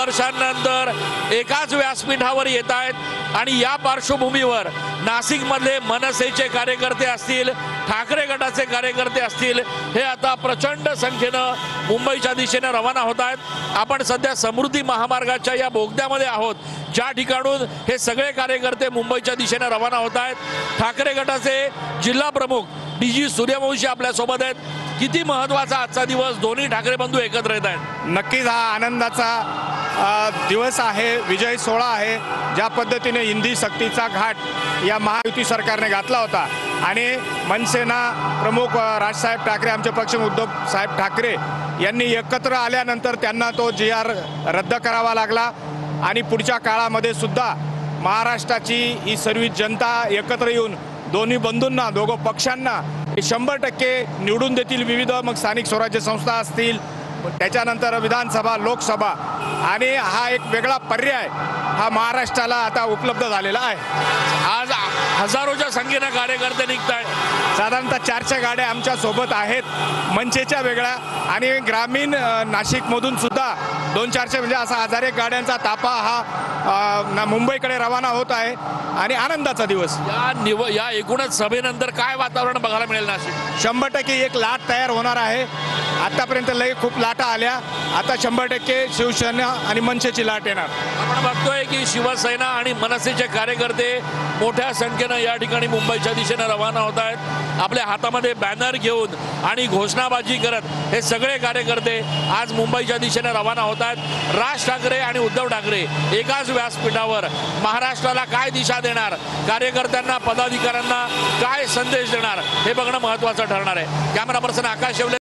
वर्षांनंतर एकाच व्यासपीठावर येत आहेत आणि या पार्श्वभूमीवर नाशिकमधले मनसेचे कार्यकर्ते असतील, ठाकरे गटाचे कार्यकर्ते असतील, हे आता प्रचंड संख्येनं मुंबईच्या दिशेने रवाना होत आहेत। आपण सध्या समृद्धी महामार्गाच्या या बोगद्यामध्ये आहोत, ज्या ठिकाणून हे सगळे कार्यकर्ते मुंबईच्या दिशेने रवाना होत आहेत। ठाकरे गटाचे जिल्हा प्रमुख डीजी सूर्यवंशी आपल्या सोबत आहेत। किती महत्त्वाचा आजचा दिवस, दोन्ही ठाकरे बंधू एकत्र येत आहेत। नक्कीच हा आनंदाचा दिवस आहे, विजय सोहळा आहे। ज्या पद्धतीने हिंदी सक्तीचा घाट या महायुती सरकारने घातला होता आणि मनसेना प्रमुख राजसाहेब ठाकरे, आमचे पक्षप्रमुख उद्धव साहेब ठाकरे यांनी एकत्र आल्यानंतर त्यांना तो GR रद्द करावा लागला आणि पुढच्या काळामध्ये सुद्धा महाराष्ट्राची ही सर्व जनता एकत्र येऊन दोन्ही बंधूंना, दोघं पक्षांना 100% निवडून देतील। विविध मग स्थानिक स्वराज्य संस्था असतील, त्याच्यानंतर विधानसभा, लोकसभा, आणि हा एक वेगळा पर्याय हा महाराष्ट्राला आता उपलब्ध झालेला आहे। आज हजारोच्या संख्येने कार्यकर्ते निघत आहेत। साधारणतः 400 गाड्या आमच्या सोबत आहेत, मनसेच्या वेगळ्या आणि ग्रामीण नाशिकमधून सुद्धा 200-400 म्हणजे असा 1000 गाड्यांचा ताफा हा मुंबईकडे रवाना होत आहे आणि आनंदाचा दिवस। या एकूणच सभेनंतर काय वातावरण बघायला मिळेल नाशिक? 100% एक लाट तयार होणार आहे। आतापर्यंत लय खूप लाटा आल्या, आता 100% शिवसेना आणि मनसेची लाट येणार। आपण बघतोय की शिवसेना आणि मनसेचे कार्यकर्ते मोठ्या संख्येनं या ठिकाणी मुंबईच्या दिशेने रवाना होत आहेत। आपल्या हातामध्ये बॅनर घेऊन आणि घोषणाबाजी करत हे सगळे कार्यकर्ते आज मुंबईच्या दिशेने रवाना होत आहेत। राज ठाकरे आणि उद्धव ठाकरे एकाच व्यासपीठावर महाराष्ट्राला काय दिशा देणार, कार्यकर्त्यांना, पदाधिकाऱ्यांना काय संदेश देणार, हे बघणं महत्त्वाचं ठरणार आहे। कॅमेरा पर्सन आकाश शेवले।